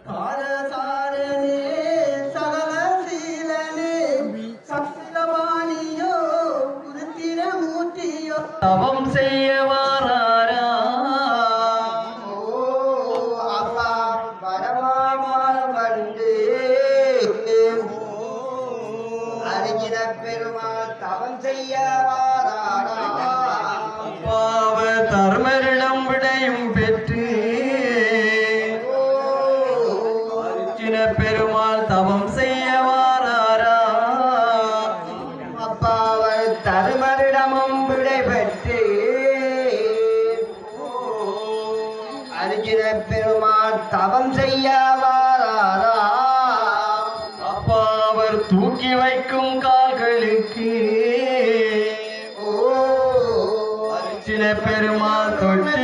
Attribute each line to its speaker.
Speaker 1: காரசாரனே சகலசீலனே சப்தவாணியோ குருத்திரமூர்த்தியோ
Speaker 2: தவம் செய்ய வாராரா
Speaker 1: அப்பா பரமாமான வந்து அறிஞர பெருமாள் தவம் செய்ய வாராரா
Speaker 2: பாவ தர்மரிடம் விடையும் பெற்று அர்ஜுன பெருமாள் தவம் செய்ய வாராரா
Speaker 1: அப்பாவர் தருமரிடமும் விடை பெற்று அர்ஜுன பெருமாள் தவம் செய்ய வாராரா
Speaker 2: அப்பா அவர் தூக்கி வைக்கும் கால்களுக்கு அர்ஜுன பெருமாள் தொட்டி